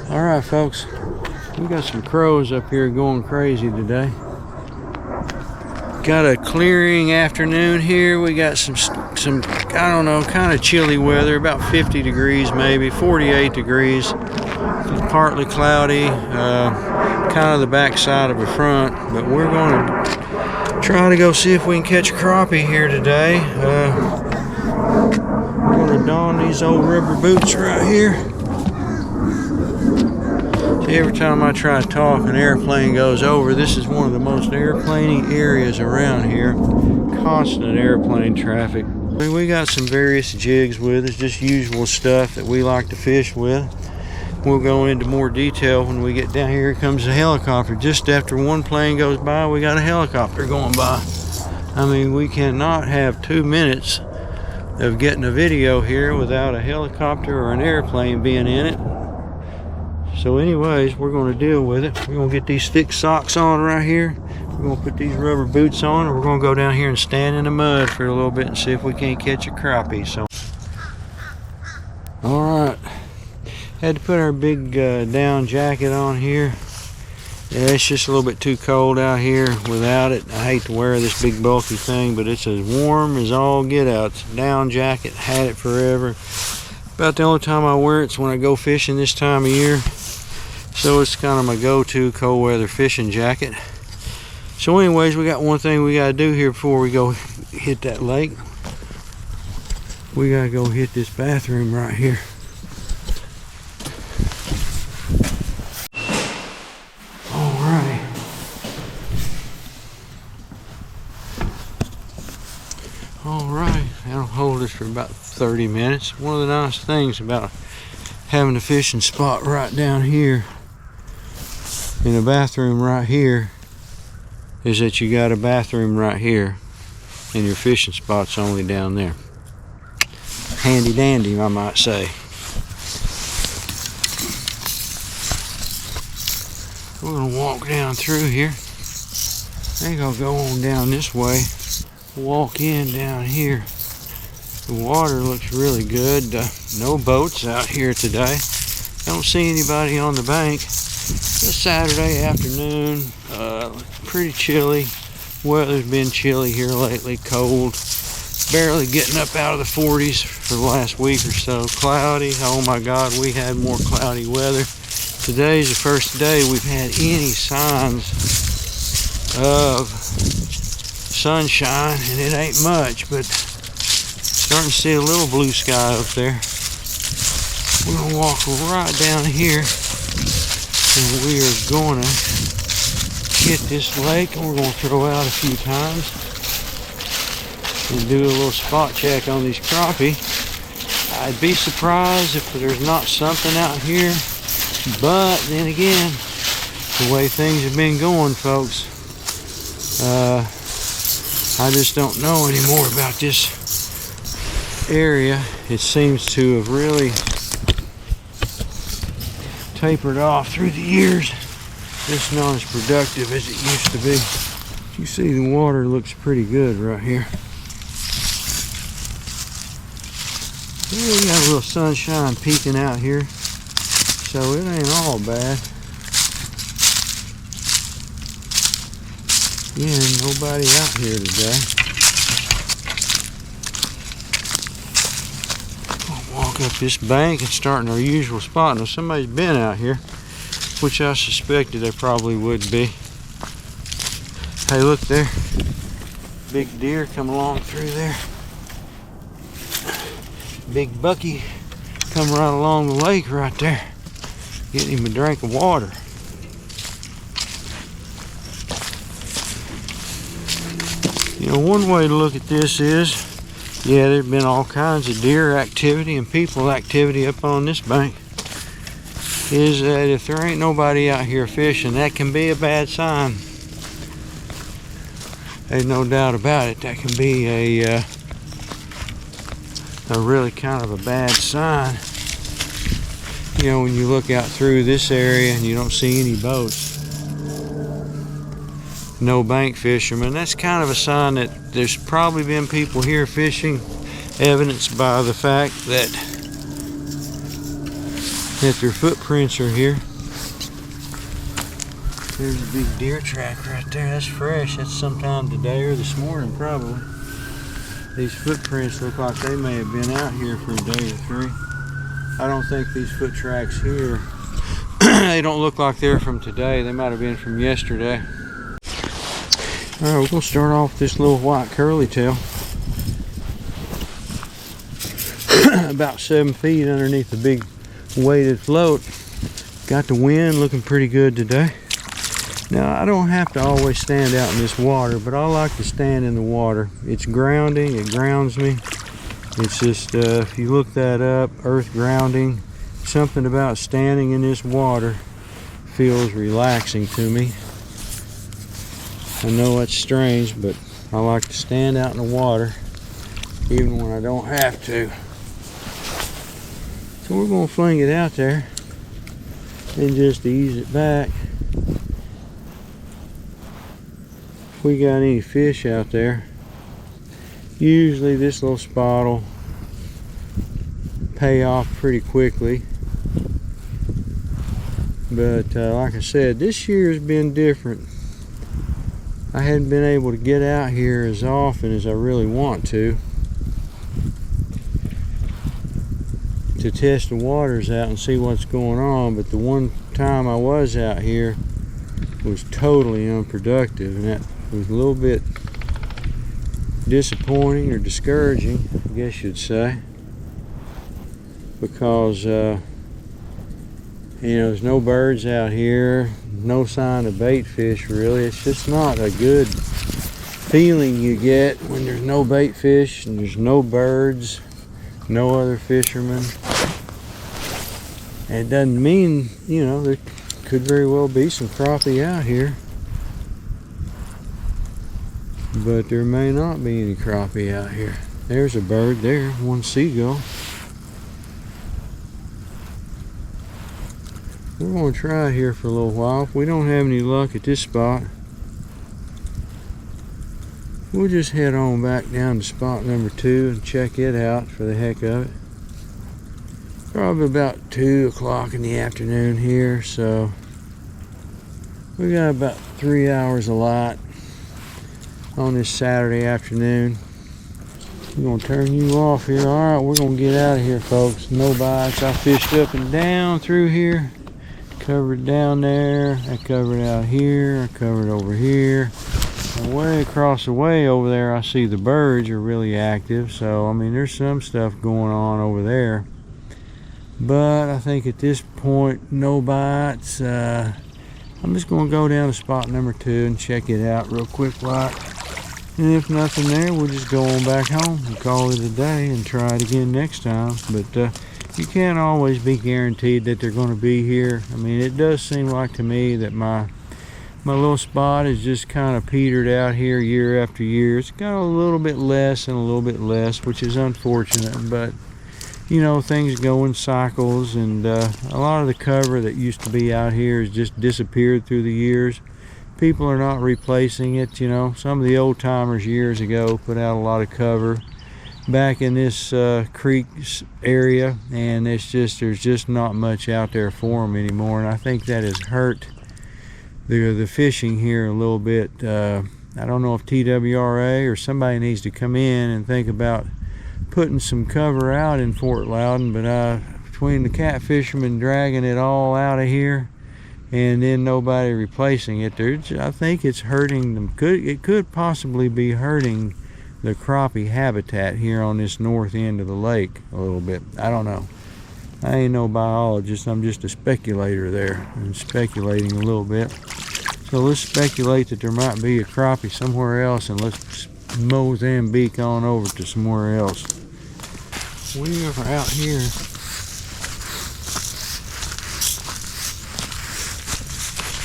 All right, folks, we got some crows up here going crazy today. Got a clearing afternoon here. We got some I don't know, kind of chilly weather, about 50 degrees, maybe 48 degrees. Partly cloudy, kind of the back side of the front, but we're going to try to go see if we can catch a crappie here today. We're going to don these old rubber boots right here. See, every time I try to talk, an airplane goes over. This is one of the most airplane-y areas around here. Constant airplane traffic. We got some various jigs with us, just usual stuff that we like to fish with. We'll go into more detail when we get down here. Here comes a helicopter. Just after one plane goes by, we got a helicopter going by. I mean, we cannot have 2 minutes of getting a video here without a helicopter or an airplane being in it. So anyways, we're going to deal with it. We're going to get these thick socks on right here. We're going to put these rubber boots on, and we're going to go down here and stand in the mud for a little bit and see if we can't catch a crappie. So, all right, had to put our big down jacket on here. Yeah, it's just a little bit too cold out here without it. I hate to wear this big bulky thing, but it's as warm as all get out. It's a down jacket, had it forever. About the only time I wear it's when I go fishing this time of year. So it's kind of my go-to cold weather fishing jacket. So anyways, we got one thing we got to do here before we go hit that lake. We got to go hit this bathroom right here. Alrighty. Alright, that'll hold us for about 30 minutes. One of the nice things about having a fishing spot right down here in a bathroom right here is that you got a bathroom right here and your fishing spot's only down there. Handy dandy, I might say. We're gonna walk down through here. They're gonna go on down this way. Walk in down here. The water looks really good. No boats out here today. Don't see anybody on the bank. It's Saturday afternoon. Pretty chilly. Weather's been chilly here lately. Cold. Barely getting up out of the 40s for the last week or so. Cloudy. Oh my God, we had more cloudy weather. Today's the first day we've had any signs of sunshine, and it ain't much, but starting to see a little blue sky up there. We're gonna walk right down here, and we are gonna hit this lake, and we're gonna throw out a few times and do a little spot check on these crappie. I'd be surprised if there's not something out here, but then again, the way things have been going, folks, I just don't know anymore about this area. It seems to have really tapered off through the years. It's not as productive as it used to be. You see the water looks pretty good right here. Yeah, we got a little sunshine peeking out here, so it ain't all bad. Yeah, nobody out here today. We'll walk up this bank and start in our usual spot. Now somebody's been out here, which I suspected they probably would be. Hey, look there. Big deer come along through there. Big bucky come right along the lake right there. Getting him a drink of water. You know, one way to look at this is, yeah, there's been all kinds of deer activity and people activity up on this bank. Is that if there ain't nobody out here fishing, that can be a bad sign. There's no doubt about it. That can be a really kind of a bad sign. You know, when you look out through this area and you don't see any boats. No bank fishermen, that's kind of a sign that there's probably been people here fishing, evidenced by the fact that that their footprints are here. There's a big deer track right there. That's fresh. That's sometime today or this morning probably. These footprints look like they may have been out here for a day or three. I don't think these foot tracks here, they don't look like they're from today. They might have been from yesterday. All right, we're gonna start off with this little white curly tail. About 7 feet underneath the big weighted float. Got the wind looking pretty good today. Now I don't have to always stand out in this water, but I like to stand in the water. It's grounding, it grounds me. It's just, if you look that up, earth grounding, something about standing in this water feels relaxing to me. I know it's strange, but I like to stand out in the water even when I don't have to. So we're going to fling it out there and just ease it back. If we got any fish out there, usually this little spot will pay off pretty quickly. But like I said, this year has been different. I hadn't been able to get out here as often as I really want to test the waters out and see what's going on, but the one time I was out here was totally unproductive, and that was a little bit disappointing or discouraging, I guess you'd say, because you know, there's no birds out here, no sign of bait fish really. It's just not a good feeling you get when there's no bait fish and there's no birds, no other fishermen. And it doesn't mean, you know, there could very well be some crappie out here, but there may not be any crappie out here. There's a bird there, one seagull. We're going to try it here for a little while. If we don't have any luck at this spot, we'll just head on back down to spot number 2 and check it out for the heck of it. Probably about 2 o'clock in the afternoon here, so we got about 3 hours of light on this Saturday afternoon. I'm going to turn you off here. All right, we're going to get out of here, folks. No bites. I fished up and down through here. Covered down there. I covered out here. I covered over here. And way across the way over there, I see the birds are really active. So, I mean, there's some stuff going on over there. But I think at this point, no bites. I'm just going to go down to spot number 2 and check it out real quick like. And if nothing there, we'll just go on back home and call it a day and try it again next time. But you can't always be guaranteed that they're going to be here. I mean, it does seem like to me that my little spot is just kind of petered out here year after year. It's got a little bit less and a little bit less, which is unfortunate, but you know, things go in cycles, and a lot of the cover that used to be out here has just disappeared through the years. People are not replacing it. You know, some of the old timers years ago put out a lot of cover back in this creek area, and it's just, there's just not much out there for them anymore, and I think that has hurt the fishing here a little bit. I don't know if TWRA or somebody needs to come in and think about putting some cover out in Fort Loudon, but between the cat fishermen dragging it all out of here and then nobody replacing it, I think it's hurting them. It could possibly be hurting the crappie habitat here on this north end of the lake a little bit. I don't know. I ain't no biologist. I'm just a speculator there. I'm speculating a little bit. So let's speculate that there might be a crappie somewhere else, and let's Mozambique on over to somewhere else. We are out here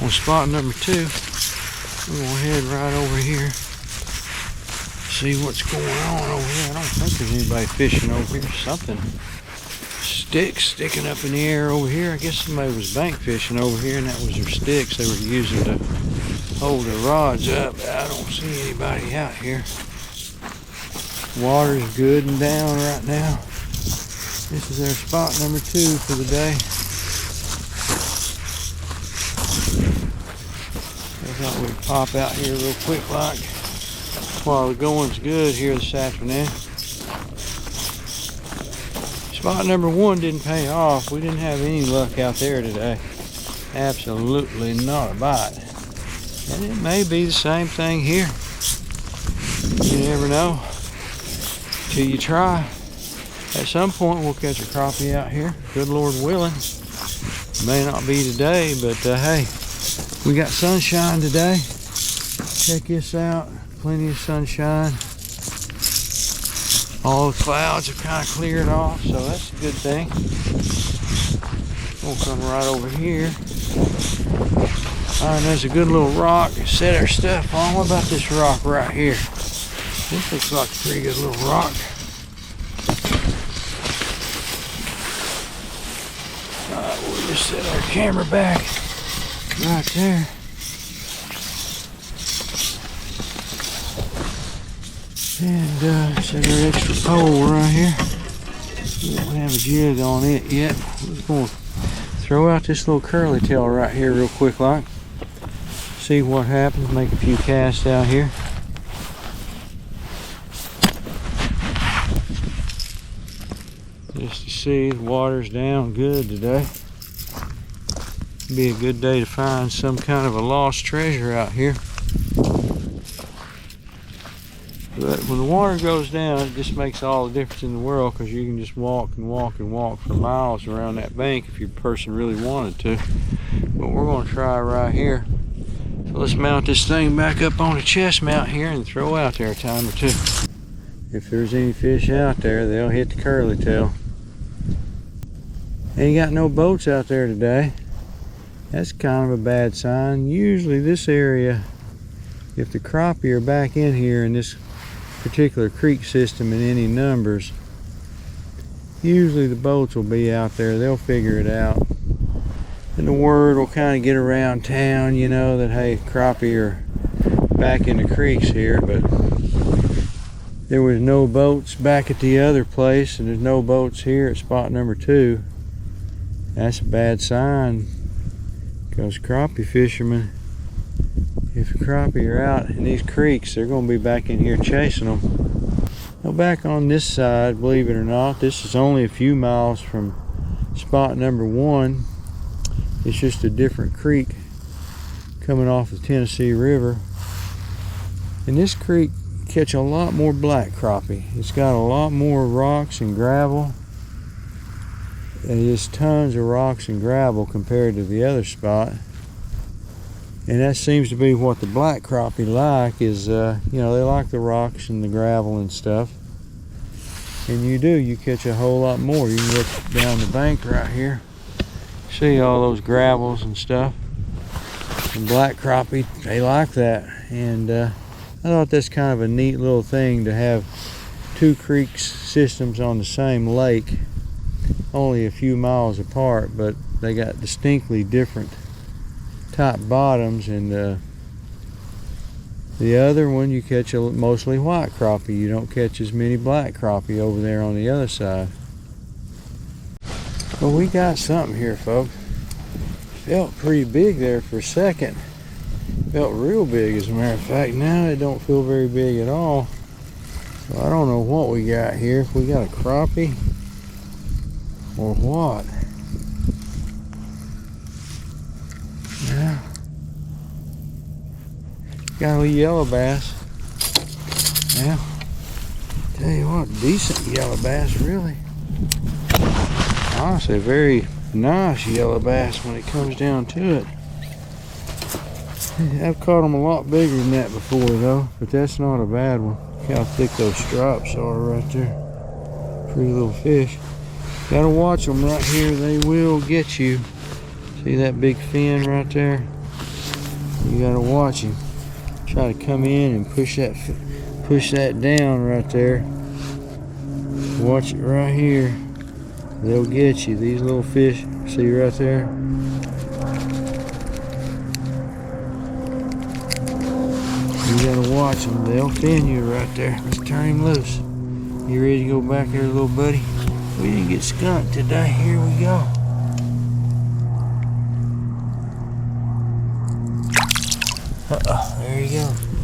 on spot number 2. We're going to head right over here, see what's going on over here. I don't think there's anybody fishing over here. Something, sticks sticking up in the air over here. I guess somebody was bank fishing over here, and that was their sticks they were using to hold their rods up. I don't see anybody out here. Water's good and down right now. This is our spot number 2 for the day. pop out here real quick like while the going's good here this afternoon. Spot number 1 didn't pay off. We didn't have any luck out there today. Absolutely not a bite. And it may be the same thing here. You never know till you try. At some point we'll catch a crappie out here, good Lord willing. May not be today, but hey, we got sunshine today. Check this out, plenty of sunshine. All the clouds have kind of cleared off, so that's a good thing. We'll come right over here. Alright, there's a good little rock to set our stuff on. What about this rock right here? This looks like a pretty good little rock. Alright, we'll just set our camera back right there. And set our extra pole right here. We don't have a jig on it yet. We're just going to throw out this little curly tail right here real quick like. See what happens, make a few casts out here. Just to see the water's down good today. Be a good day to find some kind of a lost treasure out here. But when the water goes down, it just makes all the difference in the world, because you can just walk and walk and walk for miles around that bank if your person really wanted to. But we're going to try right here. So let's mount this thing back up on a chest mount here and throw out there a time or two. If there's any fish out there, they'll hit the curly tail. Ain't got no boats out there today. That's kind of a bad sign. Usually this area, if the crappie are back in here in this particular creek system in any numbers, usually the boats will be out there. They'll figure it out, and the word will kind of get around town, you know, that hey, crappie are back in the creeks here. But there was no boats back at the other place, and there's no boats here at spot number 2. That's a bad sign, because crappie fishermen, if crappie are out in these creeks, they're going to be back in here chasing them. Now back on this side, believe it or not, this is only a few miles from spot number 1. It's just a different creek coming off the Tennessee River. And this creek catch a lot more black crappie. It's got a lot more rocks and gravel. And there's tons of rocks and gravel compared to the other spot. And that seems to be what the black crappie like is, you know, they like the rocks and the gravel and stuff. And you catch a whole lot more. You can look down the bank right here. See all those gravels and stuff. And black crappie, they like that. And I thought that's kind of a neat little thing to have 2 creek systems on the same lake, only a few miles apart, but they got distinctly different top bottoms. And the other one you catch mostly white crappie. You don't catch as many black crappie over there on the other side. Well, we got something here, folks. Felt pretty big there for a second. Felt real big, as a matter of fact. Now it don't feel very big at all. So I don't know what we got here. If we got a crappie or what. Yeah. Got a little yellow bass. Yeah. Tell you what, decent yellow bass, really. Honestly, a very nice yellow bass when it comes down to it. I've caught them a lot bigger than that before though, but that's not a bad one. Look how thick those stripes are right there. Pretty little fish. Gotta watch them right here, they will get you. See that big fin right there? You gotta watch him. Try to come in and push that down right there. Watch it right here. They'll get you. These little fish, see right there? You gotta watch them. They'll fin you right there. Let's turn him loose. You ready to go back there, little buddy? We didn't get skunked today. Here we go. There you go.